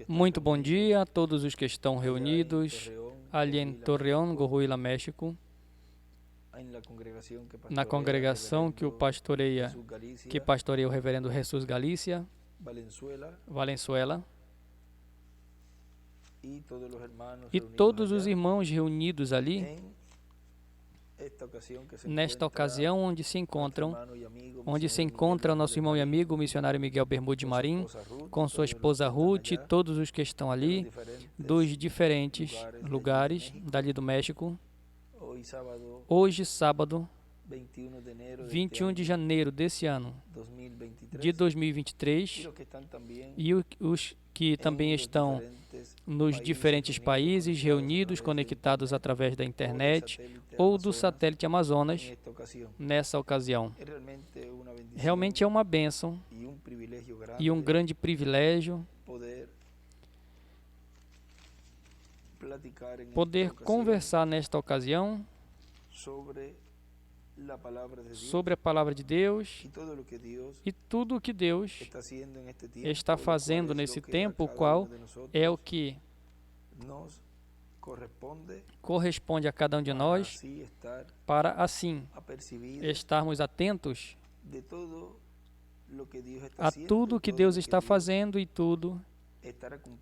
Muito bom dia a todos os que estão reunidos ali em Torreón, Coahuila, México, na congregação que pastoreia o reverendo Jesus Galícia, Valenzuela, e todos os irmãos reunidos ali, nesta ocasião onde se encontra o nosso irmão e amigo, o missionário Miguel Bermude Marim, com sua esposa Ruth, e todos os que estão ali, dos diferentes lugares dali do México. Hoje, sábado, 21 de janeiro desse ano, de 2023, e os que também estão nos diferentes países reunidos, conectados através da internet ou do satélite Amazonas, nessa ocasião. Realmente é uma bênção e um grande privilégio poder conversar nesta ocasião sobre a palavra de Deus e tudo o que Deus está fazendo nesse tempo, o qual é o que corresponde a cada um de nós, para assim estarmos atentos a tudo o que Deus está fazendo e tudo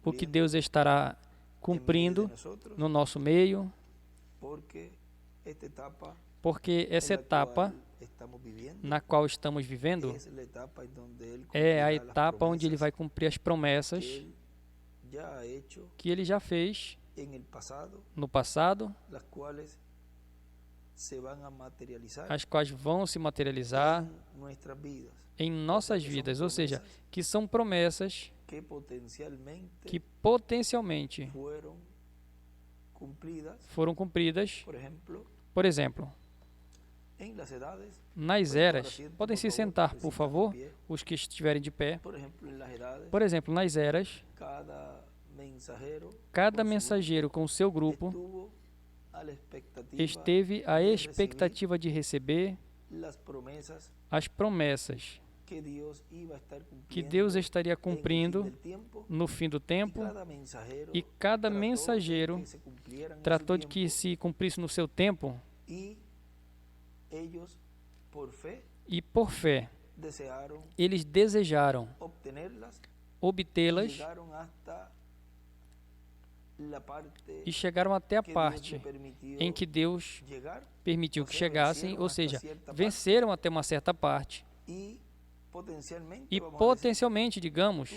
o que Deus estará cumprindo no nosso meio, porque essa etapa na qual estamos vivendo é a etapa onde Ele vai cumprir as promessas que Ele já fez no passado, as quais vão se materializar em nossas vidas, ou seja, que são promessas que potencialmente foram cumpridas. Por exemplo, nas eras, podem se sentar, por favor, os que estiverem de pé. Por exemplo, nas eras, cada mensageiro com o seu grupo esteve à expectativa de receber as promessas que Deus estaria cumprindo no fim do tempo, e cada mensageiro tratou de que se cumprisse no seu tempo, e por fé eles desejaram obtê-las e chegaram até a parte em que Deus permitiu que chegassem, ou seja, venceram até uma certa parte e potencialmente, digamos,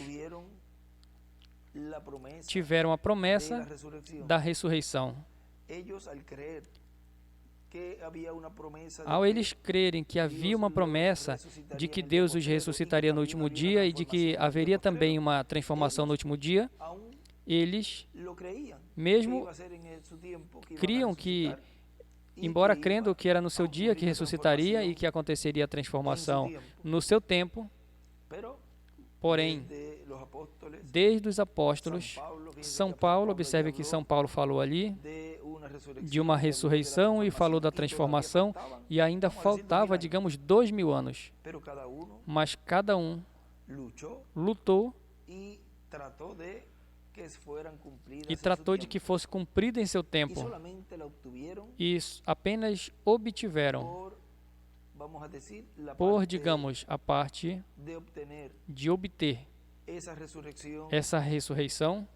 tiveram a promessa da ressurreição. Ao eles crerem que havia uma promessa de que Deus os ressuscitaria no último dia e de que haveria também uma transformação no último dia, eles mesmo criam que, embora crendo que era no seu dia que ressuscitaria e que aconteceria a transformação no seu tempo, porém, desde os apóstolos, São Paulo, observe que São Paulo falou ali de uma ressurreição e falou da transformação, e ainda faltava, digamos, 2000 anos. Mas cada um lutou e tratou de que fosse cumprida em seu tempo, e apenas obtiveram, por, digamos, a parte de obter essa ressurreição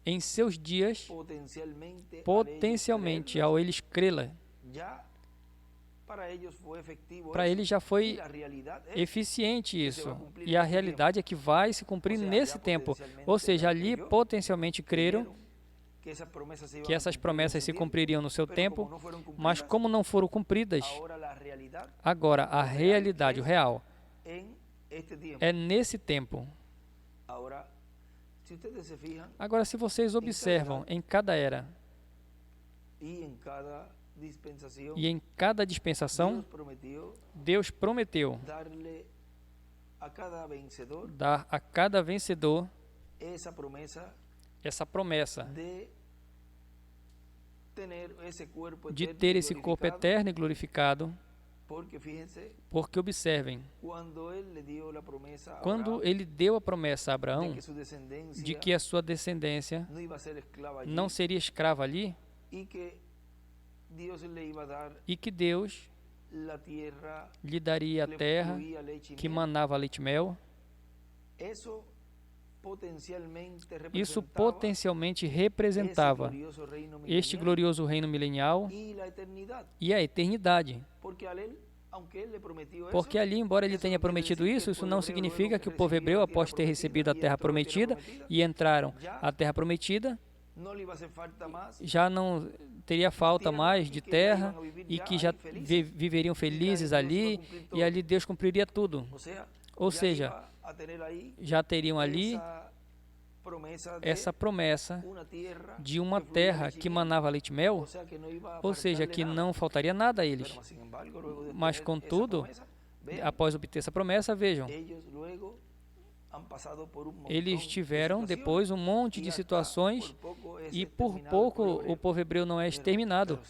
em seus dias, potencialmente, ao eles crê-la. Para eles já foi eficiente isso, e a realidade é que vai se cumprir nesse tempo. Ou seja, ali potencialmente creram que essas promessas se cumpririam no seu tempo, mas como não foram cumpridas, agora a realidade, o real, é nesse tempo. Agora, se vocês observam em cada era e em cada dispensação, Deus prometeu dar a cada vencedor essa promessa de ter esse corpo eterno e glorificado, Porque observem, quando ele deu a promessa a Abraão de que a sua descendência não seria escrava ali e que Deus lhe daria a terra que manava leite e mel, isso potencialmente representava este glorioso reino milenial e a eternidade. Porque ali, embora ele tenha prometido isso, isso não significa que o povo hebreu, após ter recebido a terra prometida e entraram à terra prometida, já não teria falta mais de terra e que já viveriam felizes ali e ali Deus cumpriria tudo. Ou seja, já teriam ali essa promessa de uma terra que manava leite e mel, ou seja, que não faltaria nada a eles. Mas, contudo, após obter essa promessa, vejam, eles tiveram depois um monte de situações e por pouco o povo hebreu não é exterminado.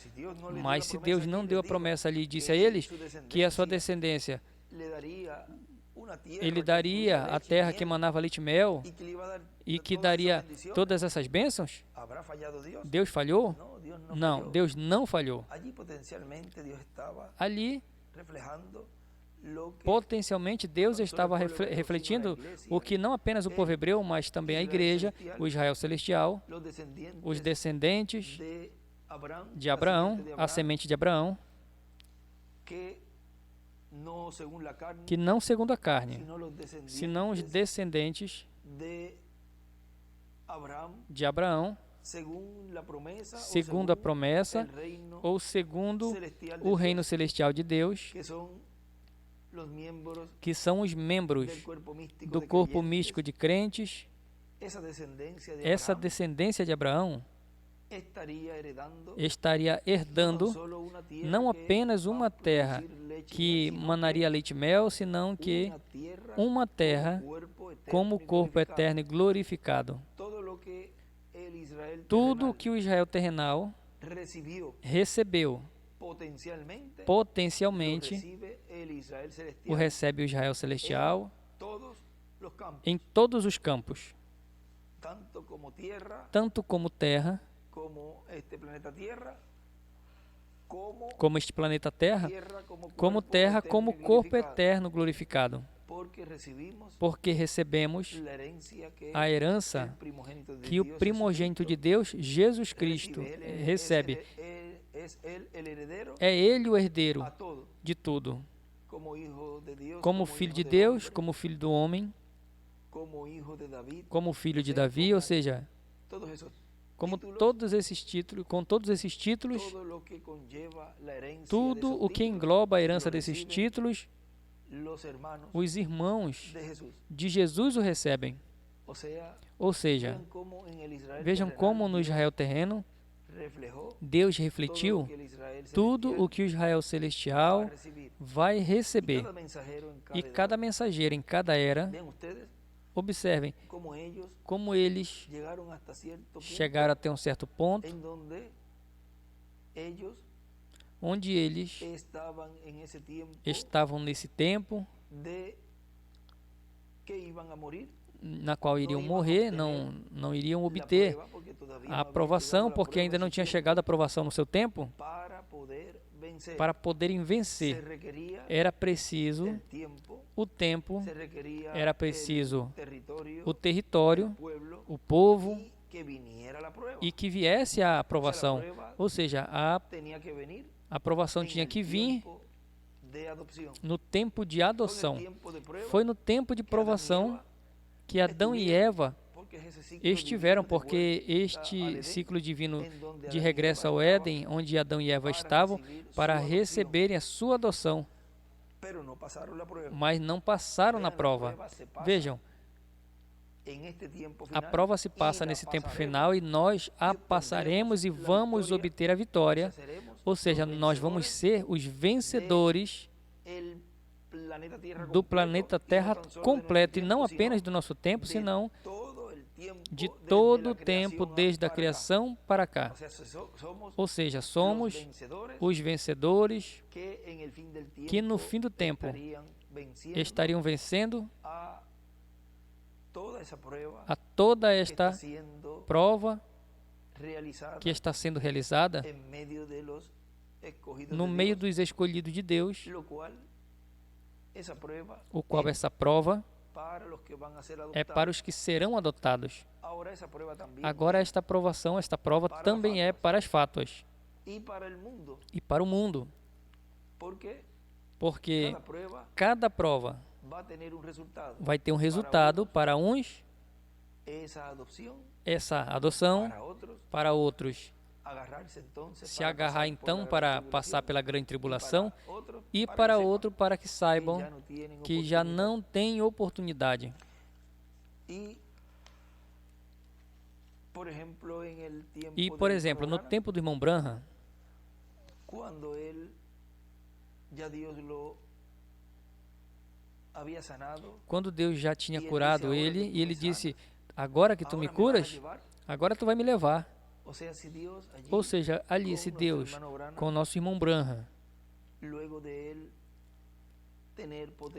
Mas se Deus não deu a promessa ali e disse a eles que a sua descendência ele daria a terra que manava leite e mel e que daria todas essas bênçãos, Deus falhou? Não, Deus não falhou. Ali, potencialmente, Deus estava refletindo o que não apenas o povo hebreu, mas também a igreja, o Israel celestial, os descendentes de Abraão, a semente de Abraão, que não segundo a carne, senão os descendentes de Abraão, segundo a promessa, ou segundo o reino celestial de Deus, que são os membros do corpo místico de crentes. Essa descendência de Abraão estaria herdando não apenas uma terra que manaria leite e mel, senão que uma terra como o corpo eterno e glorificado. Tudo o que o Israel terrenal recebeu, potencialmente, o recebe o Israel celestial em todos os campos, tanto como terra, como este planeta Terra, como corpo eterno glorificado, porque recebemos a herança que o primogênito de Deus, Jesus Cristo, recebe. É Ele o herdeiro de tudo, como filho de Deus, como filho do homem, como filho de Davi, ou seja, como todos esses títulos, com todos esses títulos, tudo o que engloba a herança desses títulos, os irmãos de Jesus o recebem. Ou seja, vejam como no Israel terreno, Deus refletiu tudo o que o Israel celestial vai receber. E cada mensageiro em cada era, observem como eles chegaram até um certo ponto onde eles estavam nesse tempo na qual iriam morrer, não iriam obter a aprovação, porque ainda não tinha chegado a aprovação no seu tempo. Para poderem vencer, era preciso o tempo, era preciso o território, o povo, e que viesse a aprovação. Ou seja, a aprovação tinha que vir no tempo de adoção. Foi no tempo de provação que Adão e Eva estiveram, porque este ciclo divino de regresso ao Éden, onde Adão e Eva estavam, para receberem a sua adoção, mas não passaram na prova. Vejam, a prova se passa nesse tempo final e nós a passaremos e vamos obter a vitória, ou seja, nós vamos ser os vencedores do planeta Terra completo, e não apenas do nosso tempo, senão de todo o tempo desde a criação para cá. Ou seja, somos os vencedores que no fim do tempo estariam vencendo a toda esta prova que está sendo realizada no meio dos escolhidos de Deus, o qual essa prova é para os que serão adotados. Agora esta prova também é para as fátuas e para o mundo, porque cada prova vai ter um resultado para uns, essa adoção, para outros se agarrar então para passar pela grande tribulação, e para outro para que saibam que já não tem oportunidade. E, por exemplo, no tempo do irmão Branham, quando Deus já tinha curado ele, e ele disse: agora que tu me curas, agora tu vai me levar. Ou seja, ali, se Deus, com o nosso irmão Branham,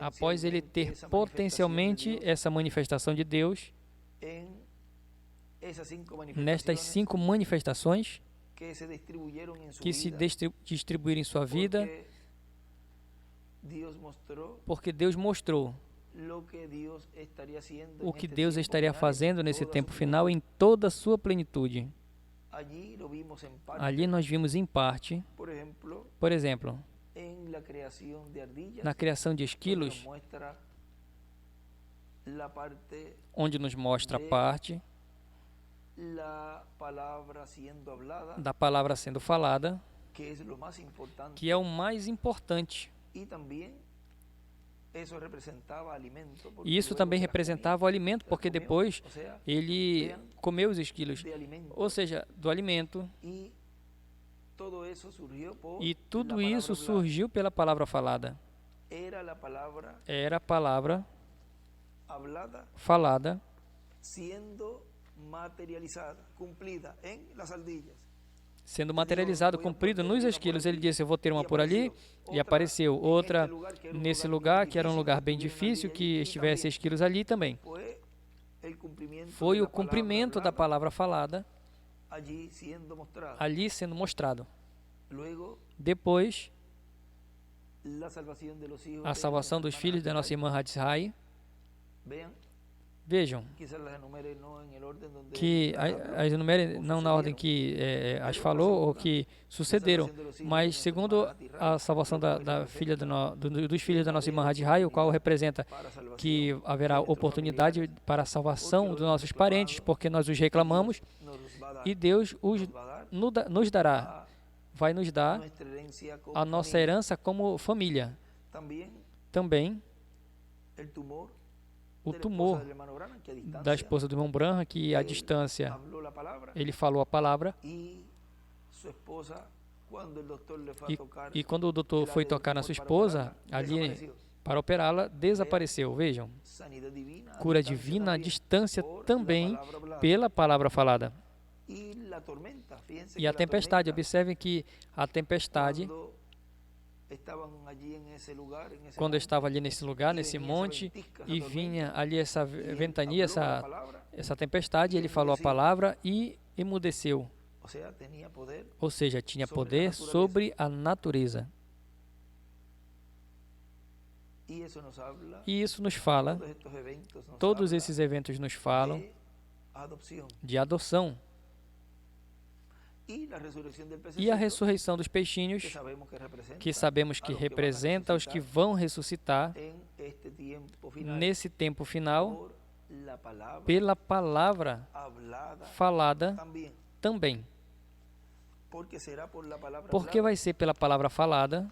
após ele ter potencialmente essa manifestação de Deus, nestas 5 manifestações que se distribuíram em sua vida, porque Deus mostrou o que Deus estaria fazendo nesse tempo final em toda a sua plenitude. Ali nós vimos em parte, por exemplo, na criação de esquilos, onde nos mostra a parte da palavra sendo falada, que é o mais importante. E isso também representava o alimento, porque depois ele comeu os esquilos, ou seja, do alimento. E tudo isso surgiu pela palavra falada. Era a palavra falada sendo materializado, cumprido nos esquilos. Ele disse: eu vou ter uma por ali, e apareceu outra nesse lugar, que era um lugar bem difícil, que estivesse esquilos ali também. Foi o cumprimento da palavra falada ali sendo mostrado. Depois, a salvação dos filhos da nossa irmã Hatshai. Vejam, que as enumerem não na ordem que as falou ou que sucederam, mas segundo a salvação da filha dos filhos da nossa irmã Hatshai, o qual representa que haverá oportunidade para a salvação dos nossos parentes, porque nós os reclamamos, e Deus nos dará, vai nos dar a nossa herança como família. Também o tumor da esposa do irmão Branham, que à distância ele falou a palavra, e quando o doutor foi tocar na sua esposa ali para operá-la, desapareceu. Vejam, cura divina à distância também pela palavra falada. E a tempestade, observem que a tempestade, quando estava ali nesse lugar, nesse monte, e vinha ali essa ventania, essa tempestade, ele falou a palavra e emudeceu. Ou seja, tinha poder sobre a natureza. E isso nos fala, todos esses eventos nos falam de adoção. E a ressurreição dos peixinhos, que sabemos que representa os que vão ressuscitar nesse tempo final, pela palavra falada também. Porque vai ser pela palavra falada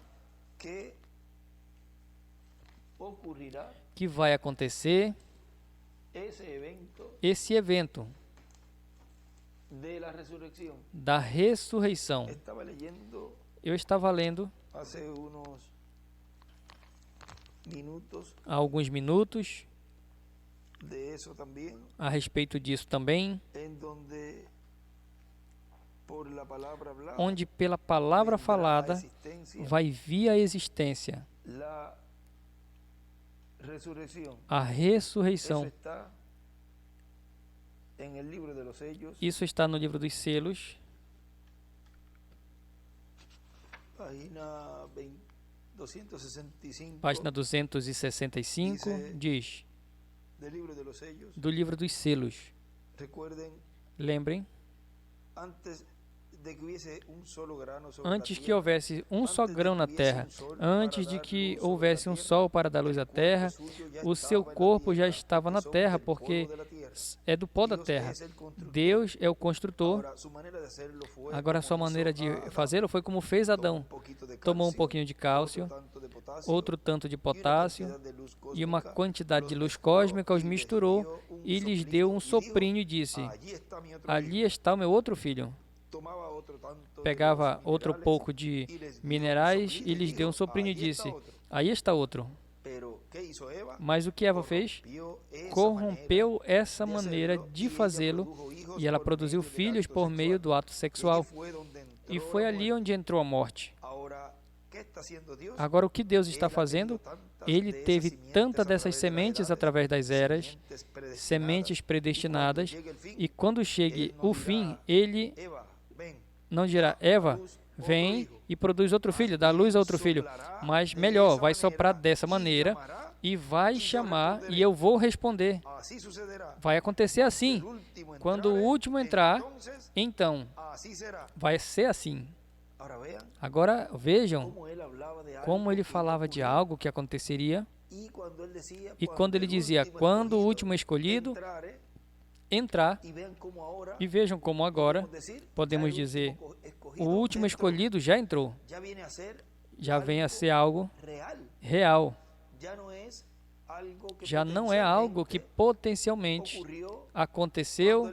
que vai acontecer esse evento da ressurreição. Eu estava lendo há alguns minutos a respeito disso também, onde pela palavra falada vai vir a existência, a ressurreição. Isso está no livro dos selos, página 265, diz, do livro dos selos. Lembrem, antes que houvesse um só grão na terra, antes de que houvesse um sol para dar luz à terra, o seu corpo já estava na terra, porque é do pó da terra. Deus é o construtor. Agora, a sua maneira de fazê-lo foi como fez Adão. Tomou um pouquinho de cálcio, outro tanto de potássio e uma quantidade de luz cósmica, os misturou e lhes deu um soprinho e disse: ali está o meu outro filho. Pegava outro pouco de minerais e lhes deu um soprinho e disse: aí está outro. Mas o que Eva fez? Corrompeu essa maneira de fazê-lo e ela produziu filhos por meio do ato sexual. E foi ali onde entrou a morte. Agora, o que Deus está fazendo? Ele teve tanta dessas sementes através das eras, sementes predestinadas, e quando chegue o fim, ele não dirá: Eva, vem e produz outro filho, dá luz a outro filho. Mas melhor, vai soprar dessa maneira e vai chamar e eu vou responder. Vai acontecer assim. Quando o último entrar, então vai ser assim. Agora vejam como ele falava de algo que aconteceria. E quando ele dizia: quando o último escolhido entrar, e vejam como agora podemos dizer: o último escolhido já entrou, já vem a ser algo real, já não é algo que potencialmente aconteceu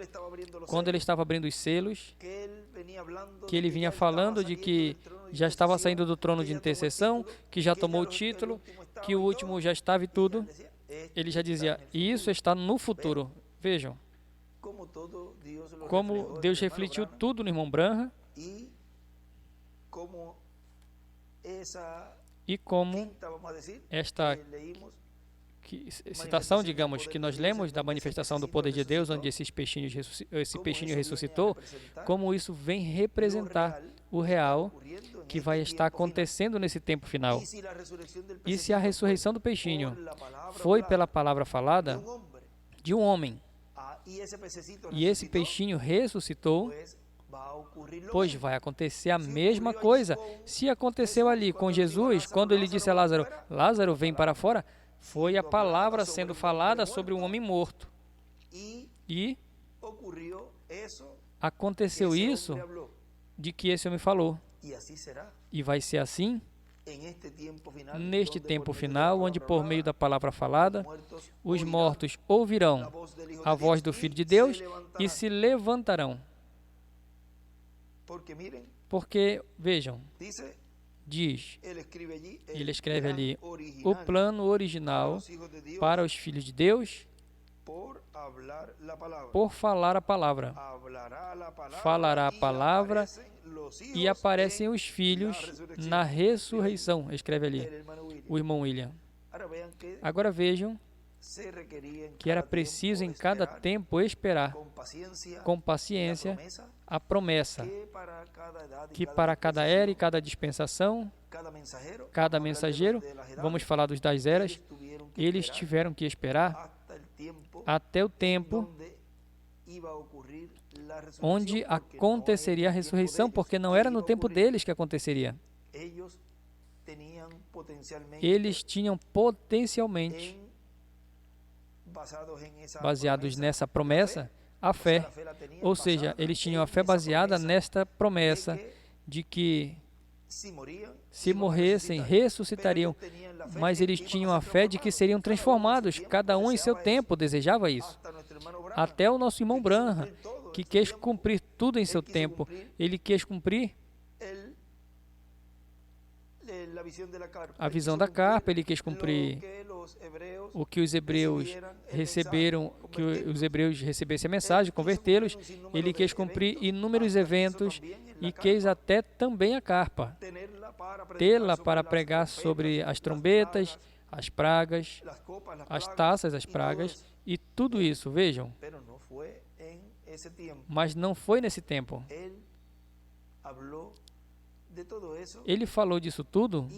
quando ele estava abrindo os selos, que ele vinha falando de que já estava saindo do trono de intercessão, que já tomou o título, que o último já estava e tudo. Ele já dizia: e isso está no futuro. Vejam como Deus refletiu tudo no irmão Branham e como esta citação, digamos, que nós lemos da manifestação do poder de Deus, onde esse peixinho ressuscitou, como isso vem representar o real que vai estar acontecendo nesse tempo final. E se a ressurreição do peixinho foi pela palavra falada de um homem, e esse peixinho ressuscitou, pois vai acontecer a mesma coisa. Se aconteceu ali com Jesus, quando ele disse a Lázaro: Lázaro, vem para fora, foi a palavra sendo falada sobre um homem morto. E aconteceu isso de que esse homem falou. E vai ser assim neste tempo final, onde por meio da palavra falada, os mortos ouvirão a voz do Filho de Deus e se levantarão. Porque, vejam, diz, ele escreve ali, o plano original para os filhos de Deus, por falar a palavra. Falará a palavra e aparecem os filhos na ressurreição, escreve ali o irmão William. Agora vejam que era preciso em cada tempo esperar com paciência a promessa, que para cada era e cada dispensação, cada mensageiro, vamos falar dos das eras, eles tiveram que esperar até o tempo onde aconteceria a ressurreição, porque não era no tempo deles que aconteceria. Eles tinham potencialmente, baseados nessa promessa, a fé. Ou seja, eles tinham a fé baseada nesta promessa de que se morressem, ressuscitariam, mas eles tinham a fé de que seriam transformados, cada um em seu tempo, desejava isso. Até o nosso irmão Branham, que quis cumprir tudo em seu tempo, ele quis cumprir a visão da carpa, ele quis cumprir o que os hebreus receberam, que os hebreus recebessem a mensagem, convertê-los, ele quis cumprir inúmeros eventos e quis até também a carpa, tê-la para pregar sobre as trombetas, as pragas, as taças, as pragas e tudo isso, vejam. Mas não foi nesse tempo. Ele falou disso tudo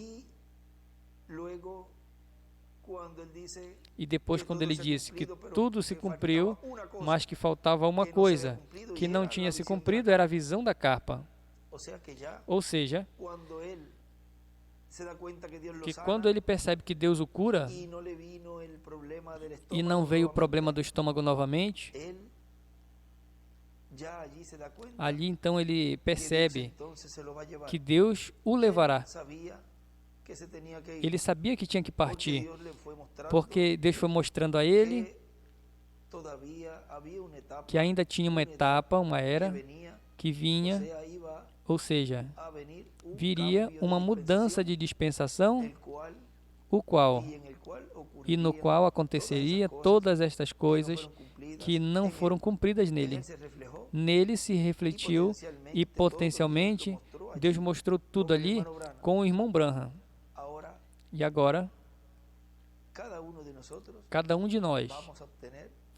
e depois, quando ele disse que tudo se cumpriu, mas que faltava uma coisa que não tinha se cumprido, era a visão da carpa. Ou seja, que quando ele percebe que Deus o cura e não veio o problema do estômago novamente, ali então ele percebe que Deus o levará. Ele sabia que tinha que partir, porque Deus foi mostrando a ele que ainda tinha uma etapa, uma era que vinha, ou seja, viria uma mudança de dispensação, no qual aconteceria todas estas coisas que não foram cumpridas nele. Nele se refletiu e potencialmente Deus mostrou tudo ali com o irmão Branham. E agora, cada um de nós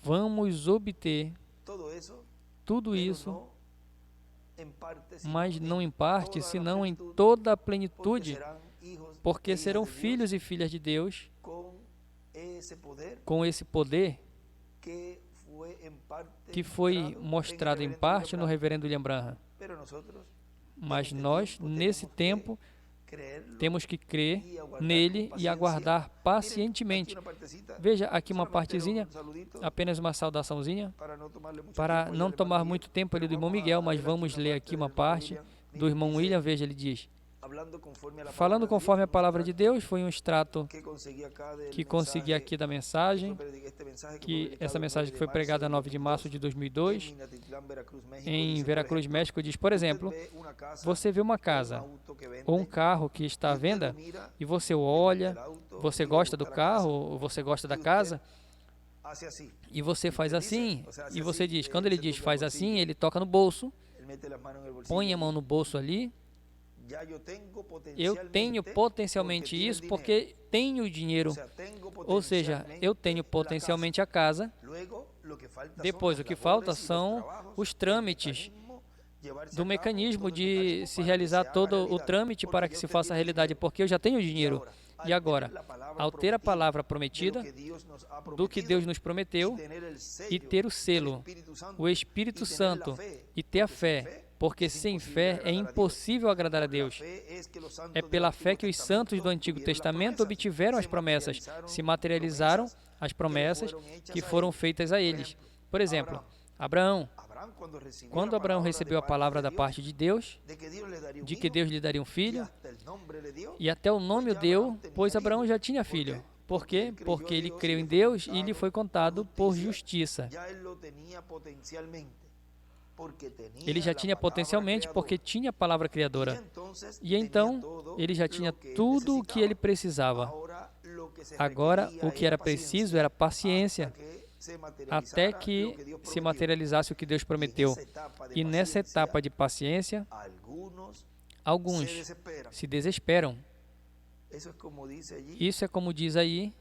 vamos obter tudo isso, mas não em parte, senão em toda a plenitude, porque serão filhos e filhas de Deus com esse poder que foi mostrado em parte no reverendo William Branham. Mas nós, nesse tempo, temos que crer nele e aguardar pacientemente. Veja aqui uma partezinha, apenas uma saudaçãozinha, para não tomar muito tempo ali do irmão Miguel, mas vamos ler aqui uma parte do irmão William. Veja, ele diz: falando conforme a palavra de Deus, foi um extrato que consegui aqui da mensagem, que essa mensagem que foi pregada 9 de março de 2002, em Veracruz, México, diz, por exemplo, você vê uma casa ou um carro que está à venda e você olha, você gosta do carro, ou você gosta da casa, e você faz assim, e você diz, quando ele diz faz assim, ele toca no bolso, põe a mão no bolso ali. Eu tenho potencialmente isso porque tenho dinheiro, ou seja, eu tenho potencialmente a casa. Depois, o que falta são os trâmites do mecanismo de se realizar todo o trâmite para que se faça a realidade, porque eu já tenho dinheiro. E agora, ao ter a palavra prometida, do que Deus nos prometeu, e ter o selo, o Espírito Santo, e ter a fé, porque sem fé é impossível agradar a Deus. É pela fé que os santos do Antigo Testamento obtiveram as promessas, se materializaram as promessas que foram feitas a eles. Por exemplo, Abraão. Quando Abraão recebeu a palavra da parte de Deus, de que Deus lhe daria um filho, e até o nome o deu, pois Abraão já tinha filho. Por quê? Porque ele creu em Deus e lhe foi contado por justiça. Ele já tinha potencialmente porque tinha a palavra criadora. E então, ele já tinha tudo o que ele precisava. Agora, o que era preciso era paciência, até que se materializasse o que Deus prometeu. E nessa etapa de paciência, alguns se desesperam. Isso é como diz aí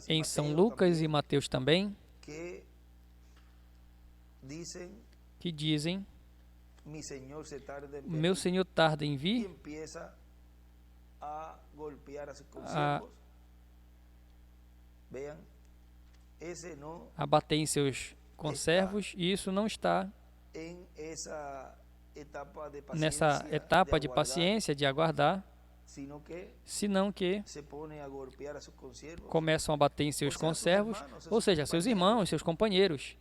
em São Lucas e Mateus também, que dizem, meu Senhor tarda em vir, a bater em seus conservos, e isso não está nessa etapa de paciência, de aguardar, senão que começam a bater em seus conservos, ou seja, seus irmãos, seus companheiros,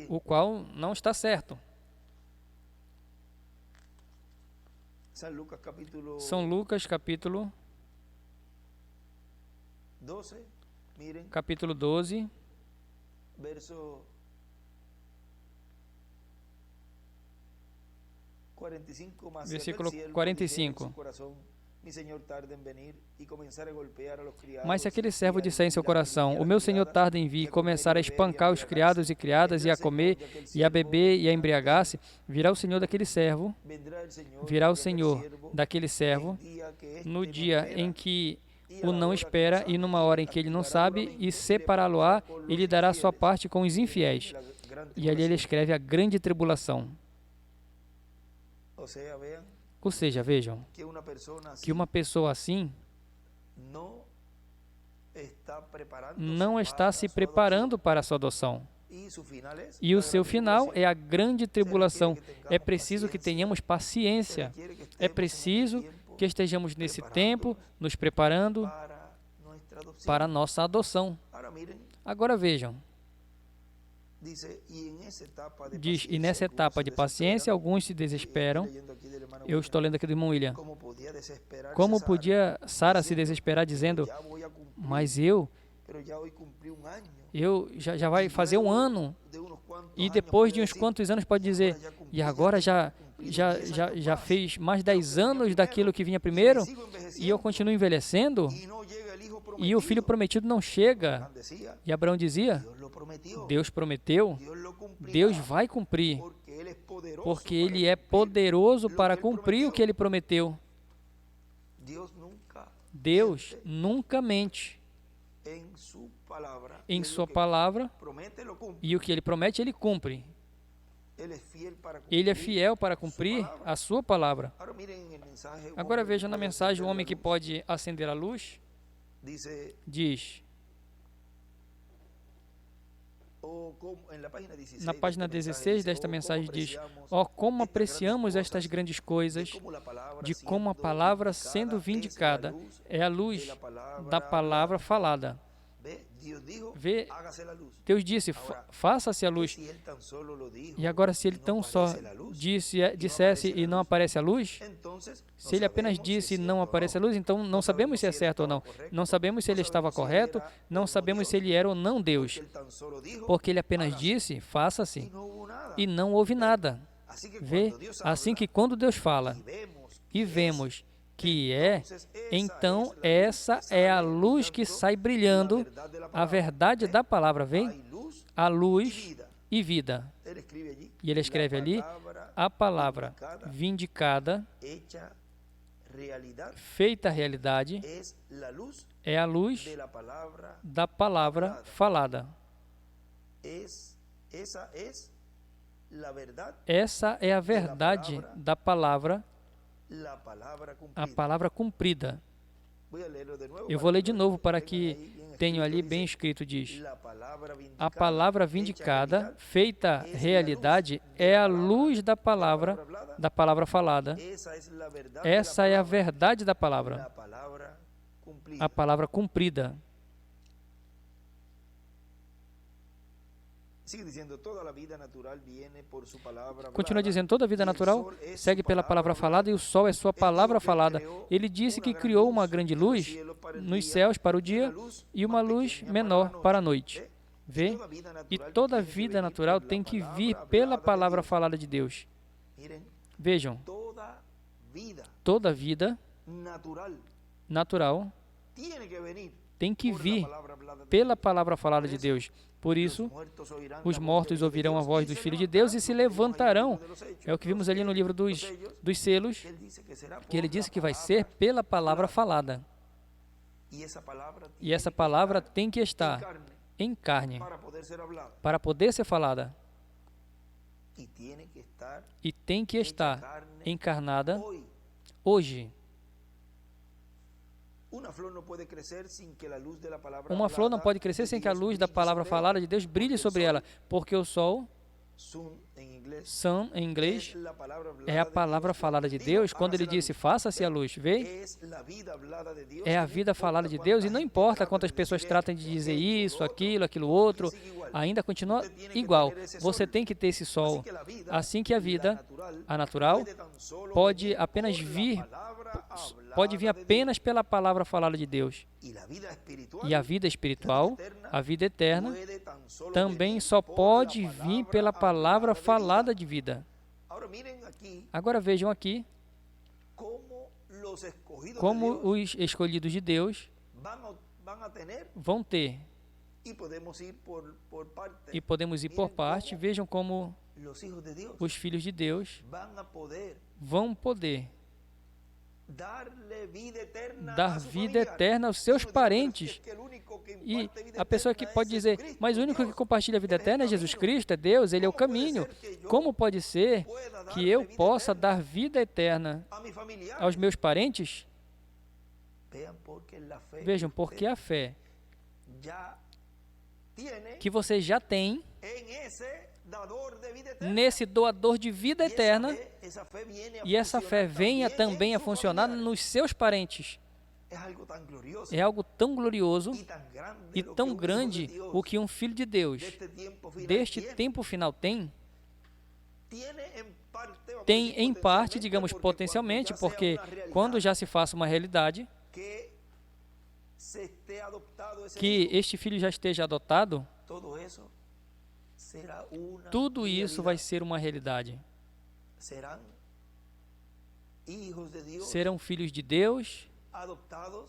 o qual não está certo. São Lucas, capítulo 12, versículo 45. Mas se aquele servo disser em seu coração, o meu senhor tarda em vir, e começar a espancar os criados e criadas, e a comer, e a beber, e a embriagar-se, virá o senhor daquele servo, no dia em que o não espera e numa hora em que ele não sabe, e separá-lo-á, e lhe dará sua parte com os infiéis. E ali ele escreve a grande tribulação. Ou seja, vejam, que uma pessoa assim não está se preparando para a sua adoção. E o seu final é a grande tribulação. É preciso que tenhamos paciência. É preciso que estejamos nesse tempo nos preparando para a nossa adoção. Agora vejam. Diz, e nessa etapa de paciência, alguns se desesperam. Eu estou lendo aqui do irmão William. Como podia Sara se desesperar dizendo, mas eu já vai fazer um ano, e depois de uns quantos anos pode dizer, e agora já fez mais 10 anos daquilo que vinha primeiro, e eu continuo envelhecendo, e o filho prometido não chega. E Abraão dizia, Deus prometeu, Deus vai cumprir, porque Ele é poderoso para cumprir o que Ele prometeu. Deus nunca mente. Em sua palavra, e o que Ele promete, Ele cumpre. Ele é fiel para cumprir a sua palavra. Agora vejam na mensagem, o homem que pode acender a luz, diz, na página 16 desta mensagem diz, como apreciamos estas grandes coisas, de como a palavra sendo vindicada é a luz da palavra falada. Vê, Deus disse, faça-se a luz. E agora, se Ele tão só dissesse e não aparece a luz, se Ele apenas disse e não aparece a luz, então não sabemos se é certo ou não. Não sabemos se Ele estava correto, não sabemos se Ele era ou não Deus. Porque Ele apenas disse, faça-se, e não houve nada. Vê, assim que quando Deus fala, e vemos que então essa é a luz que sai brilhando, a verdade da palavra, vem? A luz e vida. E ele escreve ali, a palavra vindicada, feita realidade, é a luz da palavra falada. Essa é a verdade da palavra, a palavra cumprida. Eu vou ler de novo para que tenho ali bem escrito, diz, a palavra vindicada, feita realidade, é a luz da palavra falada. Essa é a verdade da palavra, a palavra cumprida. Continua dizendo, toda a vida natural segue pela palavra falada e o sol é sua palavra falada. Ele disse que criou uma grande luz nos céus para o dia e uma luz menor para a noite. Vê? E toda a vida natural tem que vir pela palavra falada de Deus. Vejam, toda vida natural tem que vir pela palavra falada de Deus. Por isso, os mortos ouvirão a voz dos filhos de Deus e se levantarão. É o que vimos ali no livro dos selos, que ele disse que vai ser pela palavra falada. E essa palavra tem que estar em carne para poder ser falada. E tem que estar encarnada hoje. Uma flor não pode crescer sem que a luz da palavra falada de Deus brilhe sobre ela, porque o sol, sun em inglês, é a palavra falada de Deus. Quando ele disse, faça-se a luz, vê? É a vida falada de Deus, e não importa quantas pessoas tratem de dizer isso, aquilo outro, ainda continua igual. Você tem que ter esse sol. Assim que a vida, a natural, pode vir apenas pela palavra falada de Deus. E a vida espiritual, a vida eterna, também só pode vir pela palavra falada de vida. Agora vejam aqui como os escolhidos de Deus vão ter. E podemos ir por parte. Vejam como os filhos de Deus vão poder dar vida eterna aos seus parentes. E a pessoa que pode dizer, mas o único que compartilha a vida eterna é Jesus Cristo, é Deus, Ele é o caminho. Como pode ser que eu possa dar vida eterna aos meus parentes? Vejam, porque a fé que você já tem nesse doador de vida eterna, e essa fé venha também a funcionar nos seus parentes. É algo tão glorioso e tão grande o que um filho de Deus deste tempo final tem. Tem em parte, digamos potencialmente, porque quando já se faça uma realidade, que este filho já esteja adotado, tudo isso vai ser uma realidade. Serão filhos de Deus,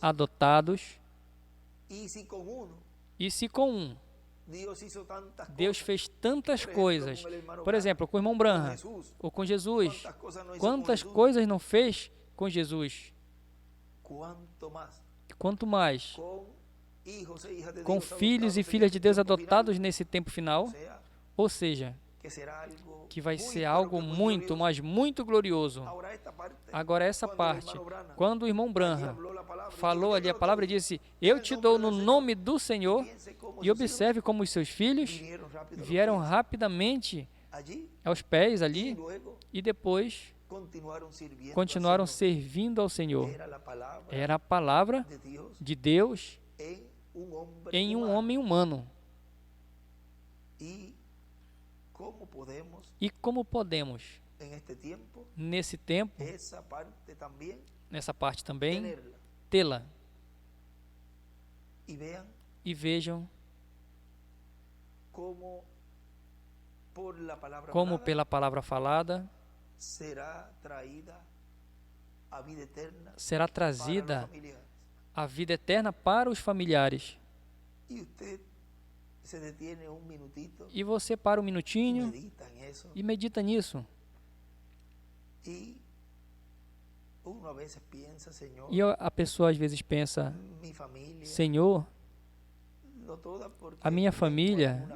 adotados, e se com um Deus fez tantas coisas, por exemplo, com o irmão Branham, ou com Jesus, quantas coisas não fez com Jesus? Quanto mais com filhos e filhas de Deus adotados nesse tempo final, ou seja, que vai ser algo muito, mas muito glorioso. Agora essa parte, quando o irmão Branham falou ali a palavra, disse, eu te dou no nome do Senhor, e observe como os seus filhos vieram rapidamente aos pés ali, e depois continuaram servindo ao Senhor. Era a palavra de Deus em um homem humano. E como podemos, nesse tempo, nessa parte também, tê-la? E vejam como pela palavra falada será trazida a vida eterna para os familiares. E você para um minutinho e medita nisso. E a pessoa às vezes pensa, Senhor, a minha família,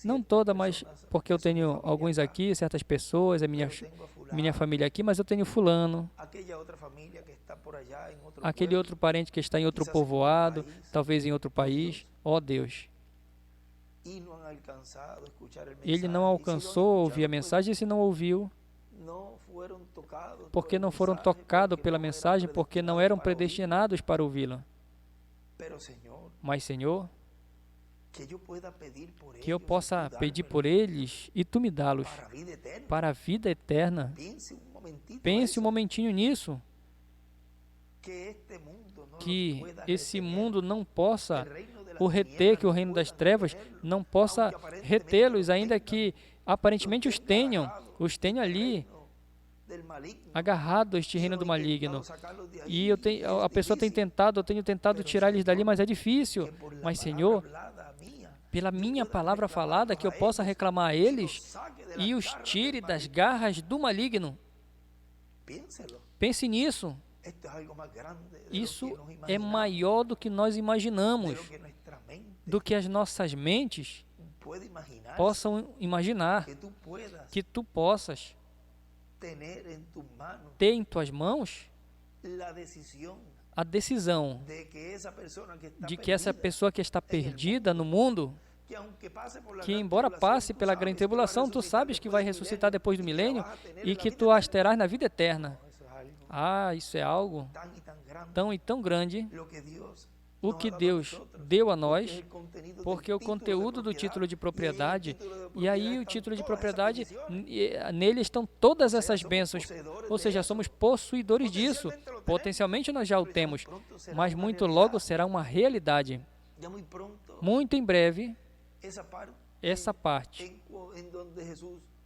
não toda, mas porque eu tenho alguns aqui, certas pessoas, a minha família aqui, mas eu tenho fulano, aquele outro parente que está em outro povoado, talvez em outro país. Ó Deus, ele não alcançou a ouvir a mensagem, e se não ouviu, porque não foram tocados pela mensagem, porque não eram predestinados para ouvi-la. Mas, Senhor, que eu possa pedir por eles e tu me dá-los para a vida eterna. Pense um momentinho nisso. Que esse mundo não possa o reter, que o reino das trevas não possa retê-los, ainda que aparentemente os tenham ali agarrado a este reino do maligno. E a pessoa tem tentado, eu tenho tentado tirar eles dali, mas é difícil. Mas, Senhor, pela minha palavra falada, que eu possa reclamar a eles e os tire das garras do maligno. Pense nisso. Isso é maior do que nós imaginamos, do que as nossas mentes possam imaginar, que tu possas ter em tuas mãos a decisão de que essa pessoa que está perdida no mundo, que embora passe pela grande tribulação, tu sabes que vai ressuscitar depois do milênio e que tu as terás na vida eterna. Ah, isso é algo tão e tão grande, o que Deus deu a nós, porque o conteúdo do título de propriedade, e aí o título de propriedade, nele estão todas essas bênçãos, ou seja, somos possuidores disso. Potencialmente nós já o temos, mas muito logo será uma realidade. Muito em breve, essa parte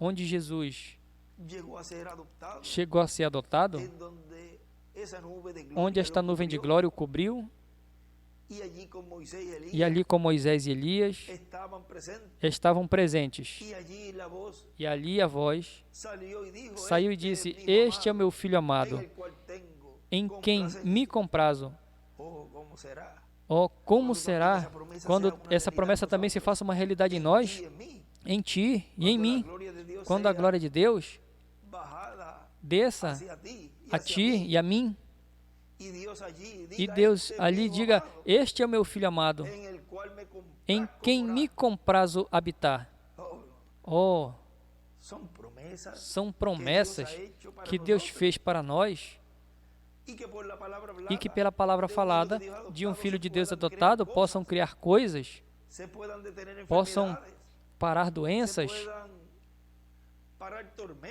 onde Jesus chegou a ser adotado, onde esta nuvem de glória o cobriu, e ali com Moisés e Elias estavam presentes. E ali a voz saiu e disse: Este é o meu filho amado, em quem me comprazo. Oh, como será quando essa promessa também se faça uma realidade em nós, em ti e em mim, quando a glória de Deus desça a ti e a mim, e Deus ali diga: Este é o meu filho amado, em quem me comprazo habitar. Oh, são promessas que Deus fez para nós, e que pela palavra falada de um Filho de Deus adotado possam criar coisas, possam parar doenças,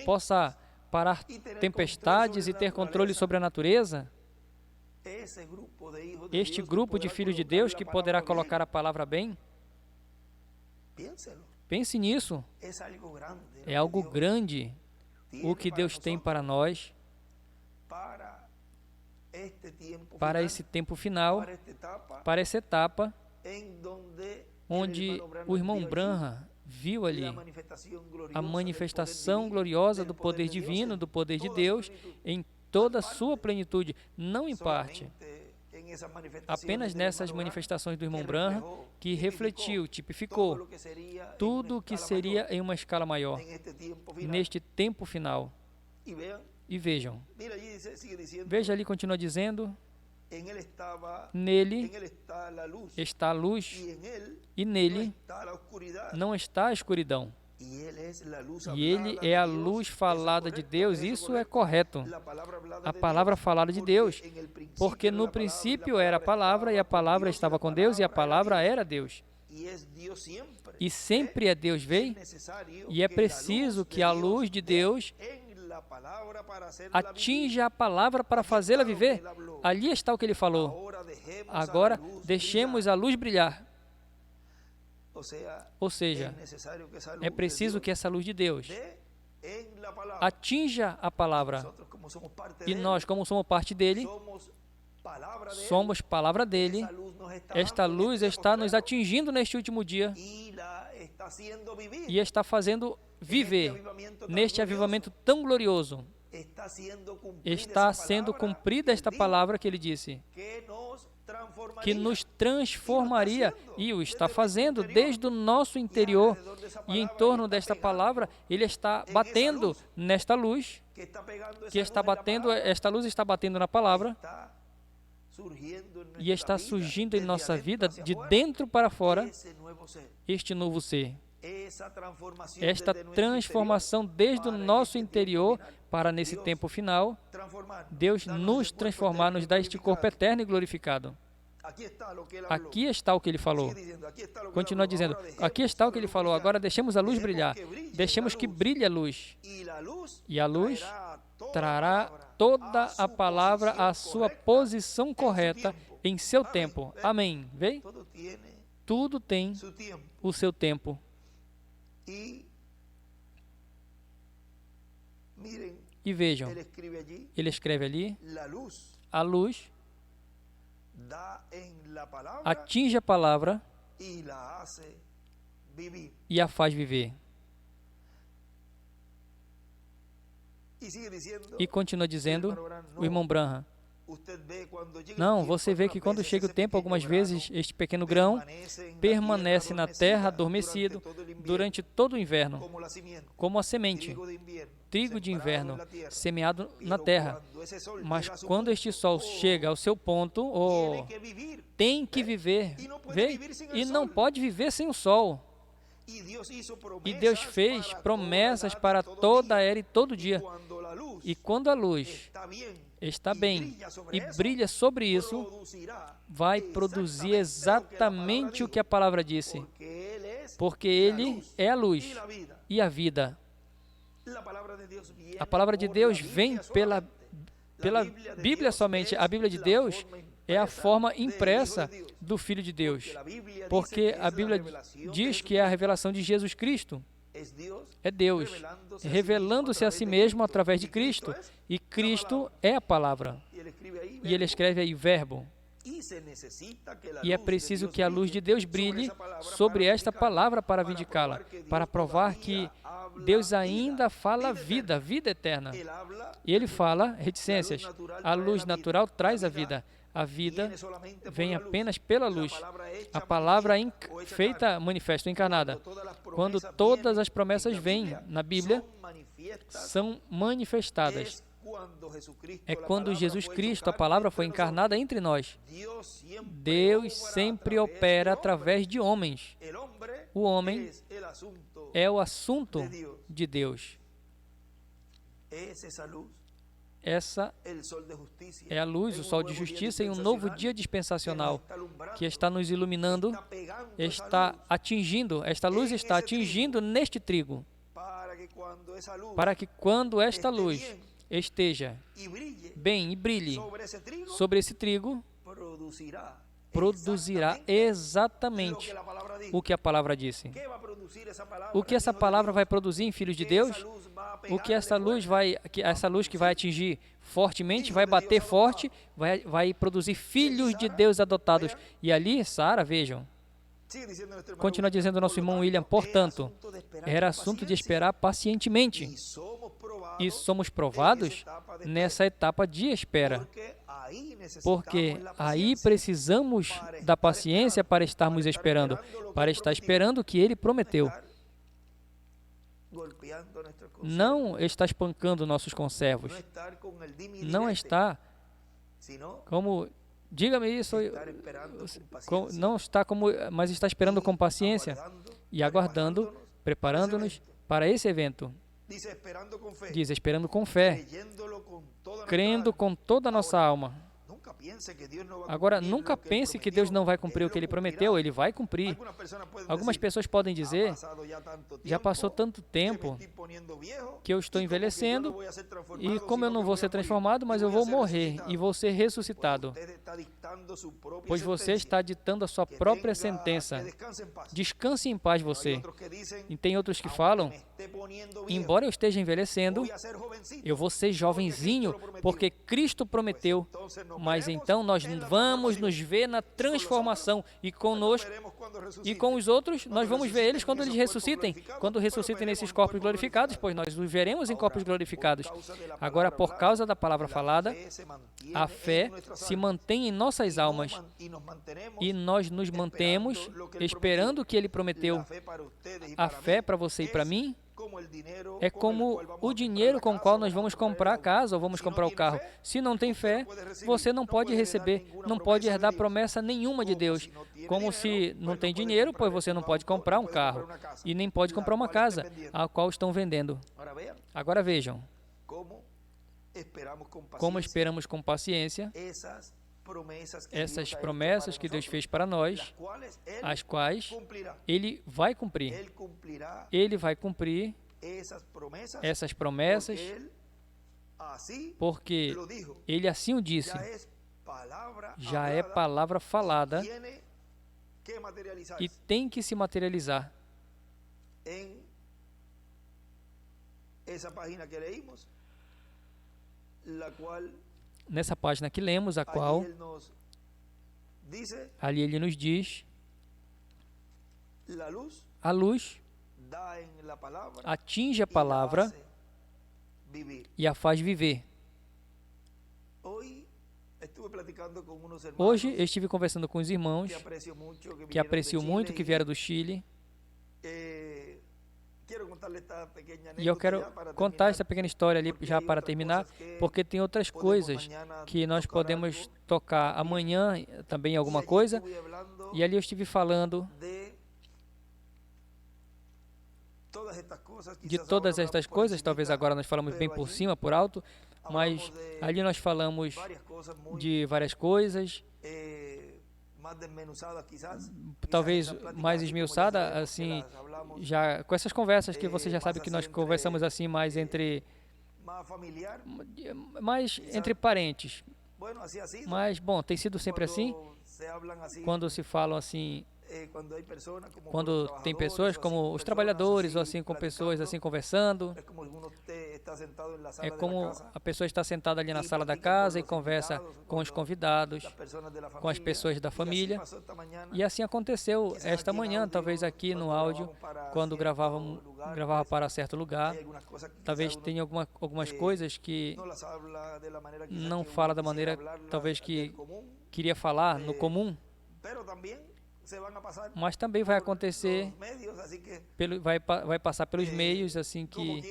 possa parar tempestades e ter controle sobre a natureza. Este grupo de filhos de Deus que poderá colocar a palavra bem, pense nisso. É algo grande o que Deus tem para nós, para esse tempo final, para essa etapa, onde o irmão Branham viu ali a manifestação gloriosa do poder divino, do poder de Deus, em toda a sua plenitude, não em parte. Apenas nessas manifestações do irmão Branham, que refletiu, tipificou tudo o que seria em uma escala maior, neste tempo final. E vejam, veja ali, continua dizendo: nele está a luz, e nele não está a escuridão. E ele é a luz falada de Deus. Isso é correto. A palavra falada de Deus. Porque no princípio era a palavra, e a palavra estava com Deus, e a palavra era Deus. E sempre é Deus veio, e é preciso que a luz de Deus atinja a palavra para fazê-la viver. Ali está o que ele falou. Agora, deixemos a luz brilhar. Ou seja, é preciso que essa luz de Deus atinja a palavra. E nós, como somos parte dele, somos palavra dele. Esta luz está nos atingindo neste último dia e está fazendo viver neste avivamento tão glorioso. Está sendo cumprida esta palavra que ele disse, que nos transformaria, e o está fazendo desde o nosso interior, e em torno desta palavra ele está batendo nesta luz, que está batendo, esta luz está batendo na palavra, e está surgindo em nossa vida, de dentro para fora, este novo ser. Esta transformação desde o nosso interior para nesse tempo final, Deus nos transformar, nos dar este corpo eterno e glorificado. Aqui está o que ele falou. Continua dizendo, aqui está o que ele falou. Agora deixemos a luz brilhar. Deixemos que brilhe a luz. E a luz trará toda a palavra à sua posição correta em seu tempo. Amém. Vê? Tudo tem o seu tempo. E vejam, ele escreve ali, a luz atinge a palavra e a faz viver. E continua dizendo o irmão Branham, não, você vê que quando chega o tempo, algumas vezes este pequeno grão permanece na terra adormecido durante todo o inverno, como a semente, trigo de inverno, semeado na terra. Mas quando este sol chega ao seu ponto, tem que viver, vê? E não pode viver sem o sol. E Deus fez promessas para toda a era e todo dia. E quando a luz está bem e brilha sobre isso, vai produzir exatamente o que a palavra disse. Porque Ele é a luz e a vida. A palavra de Deus vem pela Bíblia somente. A Bíblia de Deus é a forma impressa do Filho de Deus. Porque a Bíblia diz que é a revelação de Jesus Cristo. é Deus revelando-se a si mesmo através de Cristo, e Cristo é a palavra. E ele escreve aí verbo. E é preciso que a luz de Deus brilhe sobre esta palavra para vindicá-la, para provar que Deus ainda fala vida, vida eterna. E ele fala reticências. A luz natural traz a vida. A vida vem apenas pela luz. A palavra feita, manifesta, encarnada. Quando todas as promessas vêm na Bíblia, são manifestadas. É quando Jesus Cristo, a palavra, foi encarnada entre nós. Deus sempre opera através de homens. O homem é o assunto de Deus. Essa é a luz, o sol de justiça, em um novo dia dispensacional que está nos iluminando, está atingindo, esta luz está atingindo neste trigo, para que quando esta luz esteja bem e brilhe sobre esse trigo, produzirá exatamente o que a palavra disse. O que essa palavra vai produzir em filhos de Deus? O que essa luz que vai atingir fortemente, vai bater forte, vai produzir filhos de Deus adotados. E ali, Sara, vejam, continua dizendo o nosso irmão William, portanto, era assunto de esperar pacientemente. E somos provados nessa etapa de espera. Porque aí precisamos da paciência para estarmos esperando, para estar esperando o que Ele prometeu. Não está espancando nossos conservos. Não está como, diga-me isso, não está como, mas está esperando com paciência e aguardando, preparando-nos para esse evento. Diz, esperando com fé, crendo com toda a nossa alma. Agora, nunca pense que Deus não vai cumprir o que Ele prometeu, Ele vai cumprir. Algumas pessoas podem dizer, já passou tanto tempo que eu estou envelhecendo e como eu não vou ser transformado, mas eu vou morrer e vou ser ressuscitado. Pois você está ditando a sua própria sentença. Descanse em paz você. E tem outros que falam, embora eu esteja envelhecendo, eu vou ser jovenzinho, porque Cristo prometeu. Mas então nós vamos nos ver na transformação e conosco e com os outros, nós vamos ver eles quando eles ressuscitem. Quando ressuscitem nesses corpos glorificados, pois nós os veremos em corpos glorificados. Agora, por causa da palavra falada, a fé se mantém em nossas almas e nós nos mantemos esperando o que Ele prometeu. A fé para você e para mim é como o dinheiro com o qual nós vamos comprar a casa ou vamos comprar o carro. Se não tem fé, você não pode receber, não pode herdar promessa nenhuma de Deus. Como se não tem dinheiro, pois você não pode comprar um carro e nem pode comprar uma casa, a qual estão vendendo. Agora vejam, como esperamos com paciência essas promessas que Deus fez para nós, as quais Ele vai cumprir. Ele vai cumprir essas promessas, porque Ele assim o disse. Já é palavra falada e tem que se materializar. Nessa página que lemos, a qual ali Ele nos diz, a luz atinge a palavra e a faz viver. Hoje eu estive conversando com os irmãos que aprecio muito, que vieram do Chile. E eu quero contar essa pequena história ali já para terminar, porque tem outras coisas que nós podemos tocar amanhã também alguma coisa. E ali eu estive falando de todas estas coisas, talvez agora nós falamos bem por cima, por alto, mas ali nós falamos de várias coisas, talvez mais esmiuçada, assim, já com essas conversas que você já sabe que nós conversamos assim mais entre parentes. Mas, bom, tem sido sempre assim, quando se falam assim Quando tem pessoas como os trabalhadores, ou assim, com pessoas assim conversando, é como a pessoa está sentada ali na sala da casa e conversa com os convidados, com as pessoas da família. E assim aconteceu esta manhã, talvez aqui no áudio, quando gravava para certo lugar. Talvez tenha algumas coisas que não fala da maneira, talvez, que queria falar no comum, mas também vai acontecer, vai passar pelos meios, assim, que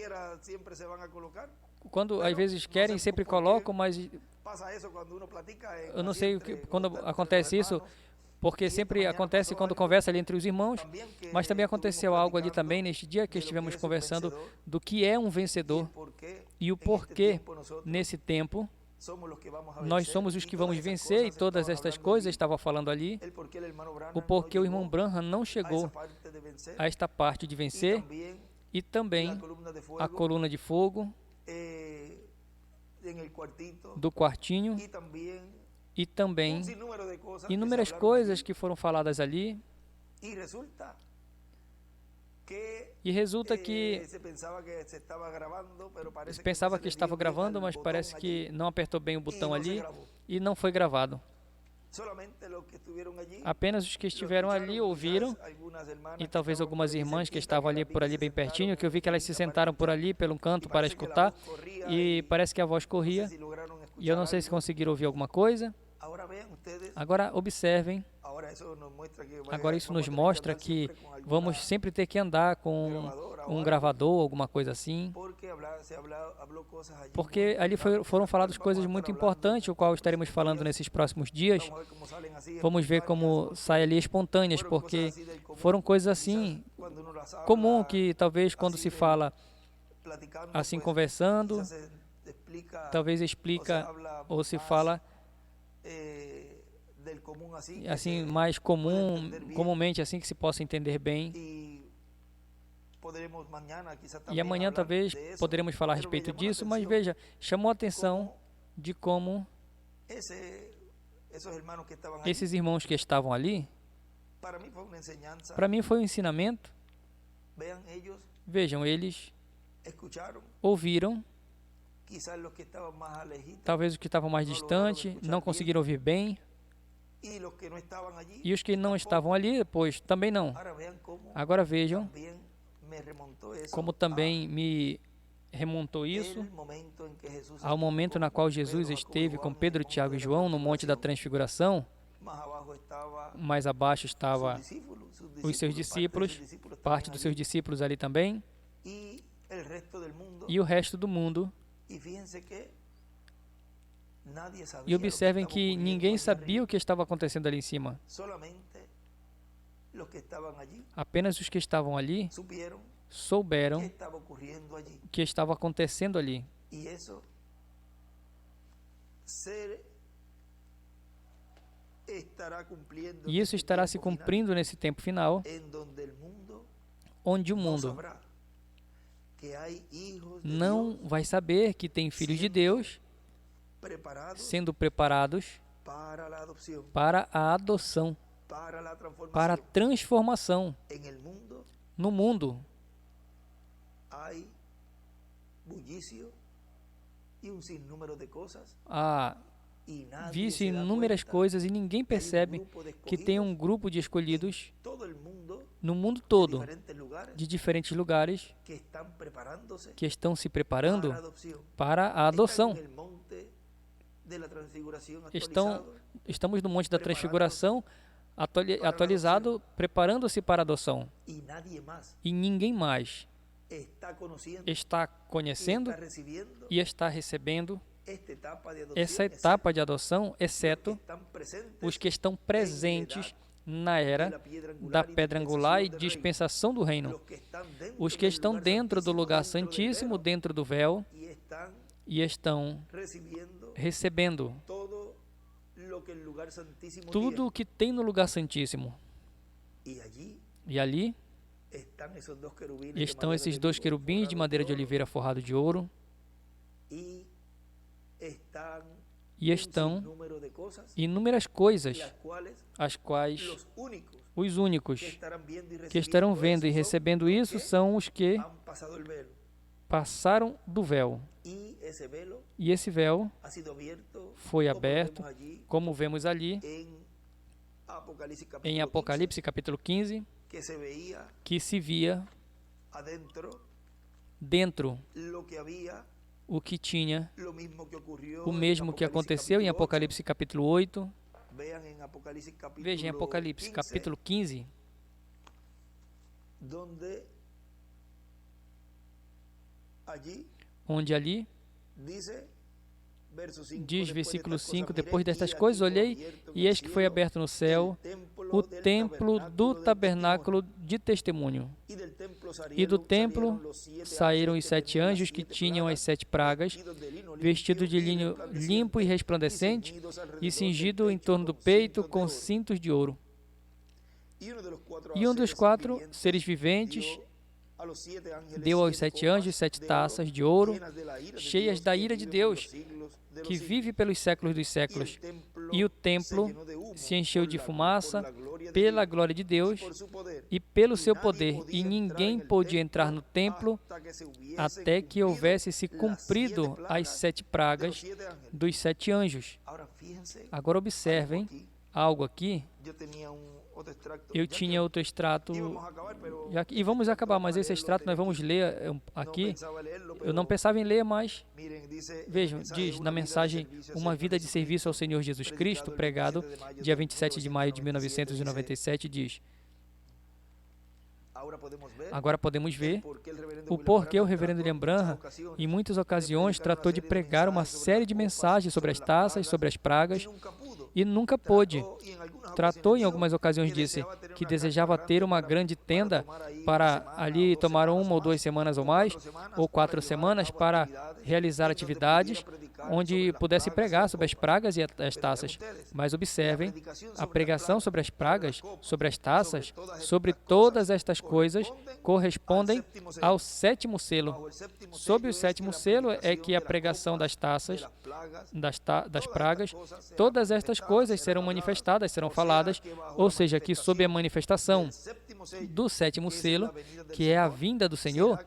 quando às vezes querem, sempre colocam, mas eu não sei quando acontece isso, porque sempre acontece quando conversa ali entre os irmãos, mas também aconteceu algo ali também neste dia que estivemos conversando do que é um vencedor e o porquê nesse tempo nós somos os que vamos vencer, e todas estas coisas estava falando ali, o porquê o irmão Branham não chegou a esta parte de vencer, e também a coluna de fogo do quartinho, e também inúmeras coisas que foram faladas ali. E resulta que se pensava que estava gravando, mas parece que não apertou bem o botão ali e não foi gravado. Apenas os que estiveram ali ouviram, e talvez algumas irmãs que estavam ali por ali bem pertinho, que eu vi que elas se sentaram por ali pelo canto para escutar, e parece que a voz corria, e eu não sei se conseguiram ouvir alguma coisa. Agora observem, agora isso nos mostra que vamos sempre ter que andar com um gravador, alguma coisa assim, porque ali foram faladas coisas muito importantes, o qual estaremos falando nesses próximos dias. Vamos ver como sai ali espontâneas, porque foram coisas assim, comum, que talvez quando se fala assim conversando, talvez explica ou se fala assim mais comumente, assim, que se possa entender bem. E amanhã talvez poderemos falar a respeito disso, mas veja, chamou a atenção de como esses irmãos que estavam ali, para mim foi um ensinamento. Vejam, eles ouviram, talvez os que estavam mais distantes não conseguiram ouvir bem, e os que não estavam ali, pois também não. Agora vejam como também me remontou isso ao momento na qual Jesus esteve com Pedro, Tiago e João no Monte da Transfiguração. Mais abaixo estavam os seus discípulos, parte dos seus discípulos ali também, e o resto do mundo. E observem que ninguém sabia o que estava acontecendo ali em cima. Apenas os que estavam ali souberam o que estava acontecendo ali. E isso estará se cumprindo nesse tempo final, onde o mundo não vai saber que tem filhos de Deus sendo preparados para a adoção, para a transformação. No mundo há vício em inúmeras coisas, e ninguém percebe que tem um grupo de escolhidos no mundo todo, de diferentes lugares, que estão se preparando para a adoção. Estamos no Monte da Transfiguração, atualizado, preparando-se para a adoção. E ninguém mais está conhecendo e está recebendo essa etapa de adoção, exceto os que estão presentes na era da pedra angular e dispensação do reino. Os que estão dentro do lugar santíssimo, dentro do véu, e estão recebendo tudo o que tem no lugar santíssimo. E ali estão esses dois querubins de madeira de oliveira forrado de ouro, e estão inúmeras coisas, as quais Os únicos que estarão vendo e recebendo isso são os que passaram do véu. E esse véu foi aberto, como vemos ali em Apocalipse capítulo 15, que se via dentro o que tinha, o mesmo que aconteceu em Apocalipse capítulo 8. Veja em Apocalipse capítulo 15, onde ali diz, versículo 5, depois destas coisas olhei, e eis que foi aberto no céu o templo do tabernáculo de testemunho. E do templo saíram os 7 anjos que tinham as 7 pragas, vestidos de linho limpo e resplandecente, e cingido em torno do peito com cintos de ouro. E um dos 4 seres viventes deu aos 7 anjos 7 taças de ouro, cheias da ira de Deus, que vive pelos séculos dos séculos. E o templo se encheu de fumaça pela glória de Deus e pelo seu poder, e ninguém pôde entrar no templo até que houvesse se cumprido as 7 pragas dos 7 anjos. Agora observem algo aqui. Eu tinha outro extrato, e vamos acabar, mas esse extrato nós vamos ler aqui. Eu não pensava em ler, mas vejam, diz na mensagem Uma Vida de Serviço ao Senhor Jesus Cristo, pregado dia 27 de maio de 1997, diz: agora podemos ver o porquê o reverendo William Branham, em muitas ocasiões, tratou de pregar uma série de mensagens sobre as taças, sobre as pragas, e nunca pôde. Tratou em algumas ocasiões, disse que desejava ter uma grande tenda para ali tomar 1 ou 2 semanas ou mais, ou 4 semanas, para realizar atividades onde pudesse pregar sobre as pragas e as taças. Mas observem, a pregação sobre as pragas, sobre as taças, sobre todas estas coisas, correspondem ao 7º selo. Sob o 7º selo é que a pregação das taças, das pragas, todas estas coisas serão manifestadas, serão faladas, ou seja, que sob a manifestação do 7º selo, que é a vinda do Senhor,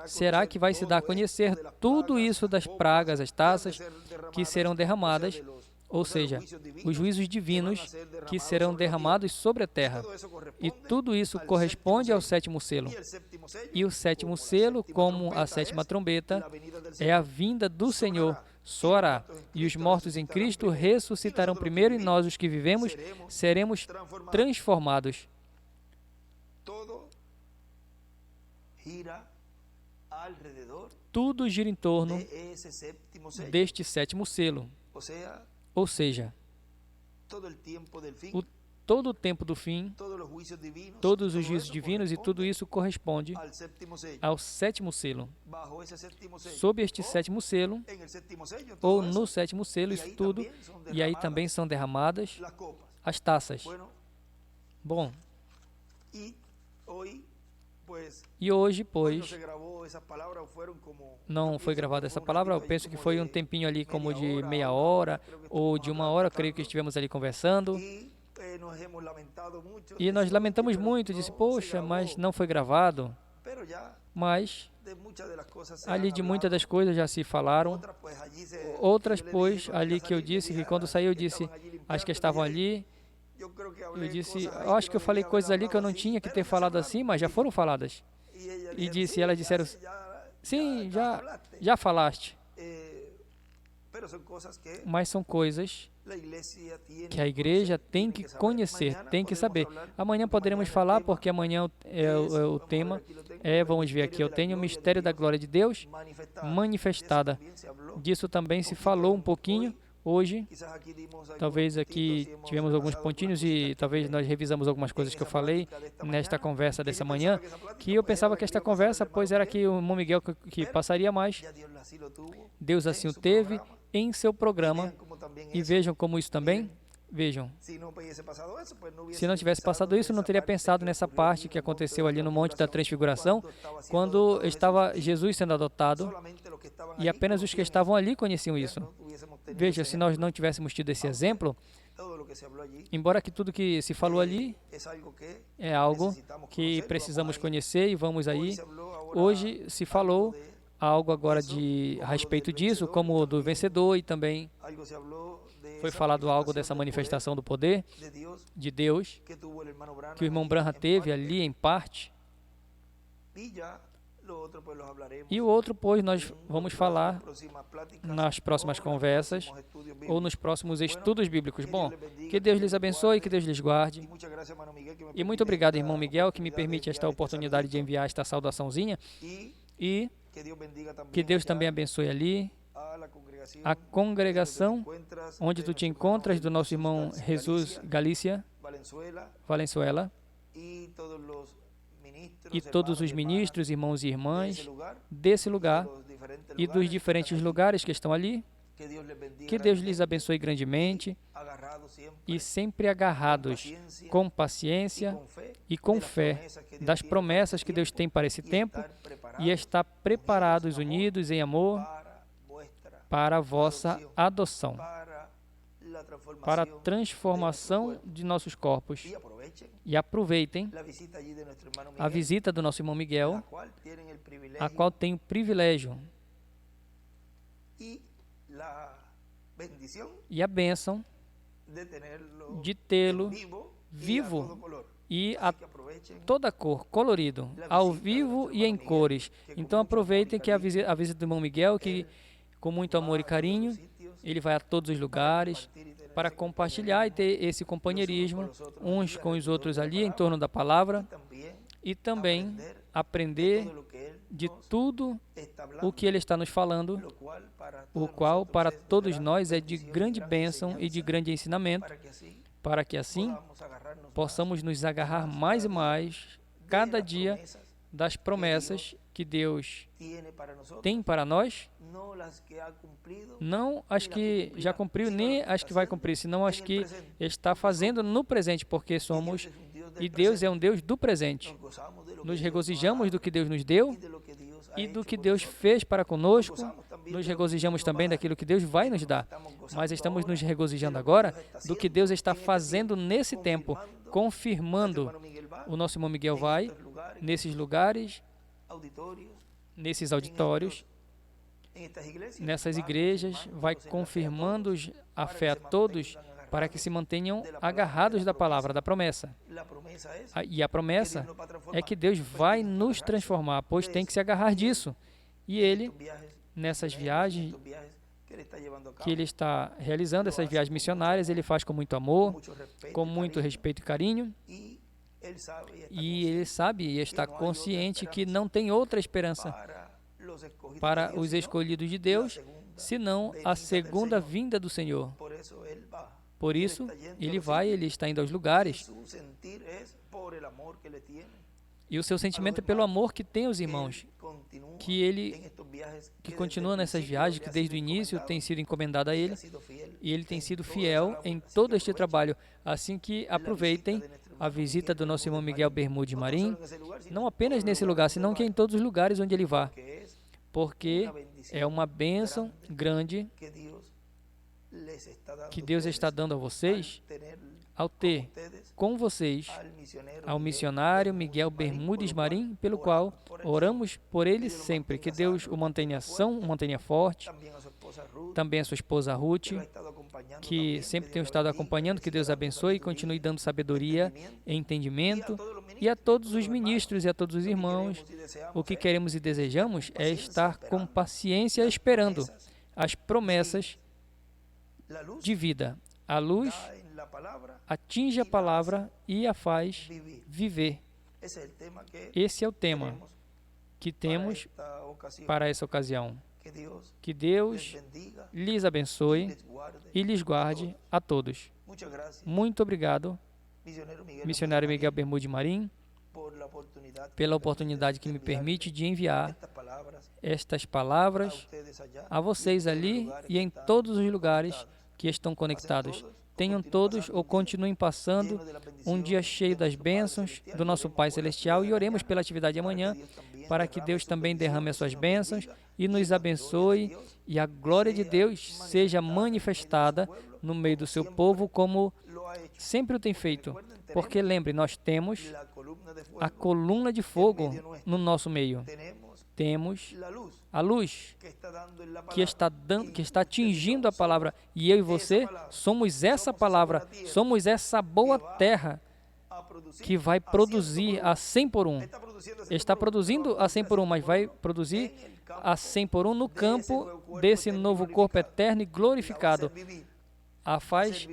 será que vai se dar a conhecer tudo isso das pragas, as taças, que serão derramadas, ou seja, os juízos divinos que serão derramados sobre a terra. E tudo isso corresponde ao 7º selo. E o 7º selo, como a 7ª trombeta, é a vinda do Senhor, soará, e os mortos em Cristo ressuscitarão primeiro, e nós, os que vivemos, seremos transformados. Tudo gira em torno deste 7º selo. Ou seja, todo o tempo do fim, todos os juízos divinos, e tudo isso corresponde ao 7º selo. Sob este 7º selo, ou no 7º selo, isso tudo, e aí também são derramadas as taças. Bom, e hoje, pois, não foi gravada essa palavra, eu penso que foi um tempinho ali como de meia hora ou de 1 hora, creio que estivemos ali conversando. E nós lamentamos muito, disse, poxa, mas não foi gravado. Mas ali de muitas das coisas já se falaram. Outras, pois, ali que eu disse, que quando saiu eu disse, as que estavam ali, eu disse, eu acho que eu falei coisas ali que eu não tinha que ter falado assim, mas já foram faladas. E elas disseram, sim, já falaste. Mas são coisas que a igreja tem que conhecer, tem que saber. Amanhã poderemos falar, porque amanhã o tema vamos ver aqui, eu tenho o mistério da glória de Deus manifestada. Disso também se falou um pouquinho hoje. Talvez aqui tivemos alguns pontinhos e talvez nós revisamos algumas coisas que eu falei nesta conversa dessa manhã, que eu pensava que esta conversa, pois era que o irmão Miguel que passaria mais. Deus assim o teve em seu programa, e vejam como isso também, vejam, se não tivesse passado isso, não teria pensado nessa parte que aconteceu ali no Monte da Transfiguração, quando estava Jesus sendo adotado, e apenas os que estavam ali conheciam isso. Veja, se nós não tivéssemos tido esse exemplo, embora que tudo que se falou ali é algo que precisamos conhecer e vamos aí. Hoje se falou algo agora a respeito disso, como do vencedor, e também foi falado algo dessa manifestação do poder de Deus que o irmão Branham teve ali em parte. E o outro, pois, nós vamos falar nas próximas conversas ou nos próximos estudos bíblicos. Bom, que Deus lhes abençoe, que Deus lhes guarde. E muito obrigado, irmão Miguel, que me permite esta oportunidade de enviar esta saudaçãozinha. E que Deus também abençoe ali a congregação onde tu te encontras, do nosso irmão Jesus Galícia, Valenzuela, e todos os ministros, irmãos e irmãs desse lugar e dos diferentes lugares que estão ali. Que Deus lhes abençoe grandemente e sempre agarrados com paciência e com fé das promessas que Deus tem para esse tempo e estar preparados, unidos em amor para a vossa adoção, para a transformação de nossos corpos. E aproveitem a visita do nosso irmão Miguel, a qual tem o privilégio e a bênção de tê-lo vivo e a toda cor, colorido, ao vivo e em cores. Então aproveitem que a visita do irmão Miguel, que com muito amor e carinho, ele vai a todos os lugares para compartilhar e ter esse companheirismo uns com os outros ali em torno da palavra e também aprender de tudo o que ele está nos falando, o qual para todos nós é de grande bênção e de grande ensinamento, para que assim possamos nos agarrar mais e mais cada dia das promessas que Deus tem para nós, não as que já cumpriu, nem as que vai cumprir, senão as que está fazendo no presente, porque somos, e Deus é um Deus do presente. Nos regozijamos do que Deus nos deu e do que Deus fez para conosco, nos regozijamos também daquilo que Deus vai nos dar, mas estamos nos regozijando agora do que Deus está fazendo nesse tempo, confirmando. O nosso irmão Miguel vai nesses lugares, nesses auditórios, nessas igrejas, vai confirmando a fé a todos para que se mantenham agarrados da palavra, da promessa. E a promessa é que Deus vai nos transformar, pois tem que se agarrar disso. E Ele, nessas viagens que Ele está realizando, essas viagens missionárias, Ele faz com muito amor, com muito respeito e carinho. E ele sabe e está consciente que não tem outra esperança para os escolhidos de Deus, senão a segunda vinda do Senhor. Por isso, ele vai, ele está indo aos lugares. E o seu sentimento é pelo amor que tem os irmãos, que continua nessas viagens, que desde o início tem sido encomendado a ele, e ele tem sido fiel em todo este trabalho. Assim que aproveitem a visita do nosso irmão Miguel Bermude Marim, não apenas nesse lugar, senão que em todos os lugares onde ele vá, porque é uma bênção grande que Deus está dando a vocês ao ter com vocês ao missionário Miguel Bermudes Marim, pelo qual oramos por ele sempre, que Deus o mantenha são, o mantenha forte, também a sua esposa Ruth, que sempre tem estado acompanhando, que Deus abençoe e continue dando sabedoria e entendimento, e a todos os ministros e a todos os irmãos. O que queremos e desejamos é estar com paciência esperando as promessas de vida. A luz atinge a palavra e a faz viver. Esse é o tema que temos para essa ocasião. Que Deus lhes abençoe e lhes guarde a todos. Muito obrigado, missionário Miguel Bermude Marim, pela oportunidade que me permite de enviar estas palavras a vocês ali e em todos os lugares que estão conectados. Tenham todos ou continuem passando um dia cheio das bênçãos do nosso Pai Celestial e oremos pela atividade de amanhã para que Deus também derrame as suas bênçãos e nos abençoe, e a glória de Deus seja manifestada no meio do seu povo, como sempre o tem feito. Porque lembre, nós temos a coluna de fogo no nosso meio. Temos a luz que está atingindo a palavra. E eu e você somos essa palavra, somos essa boa terra que vai produzir a 100 por 1. Está produzindo a 100 por 1, mas vai produzir a 100 por 1 no campo desse novo corpo eterno e glorificado. A faz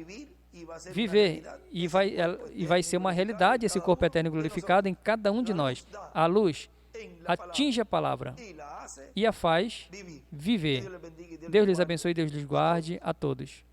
viver e vai ser uma realidade esse corpo eterno e glorificado em cada um de nós. A luz atinge a palavra e a faz viver. Deus lhes abençoe e Deus lhes guarde a todos.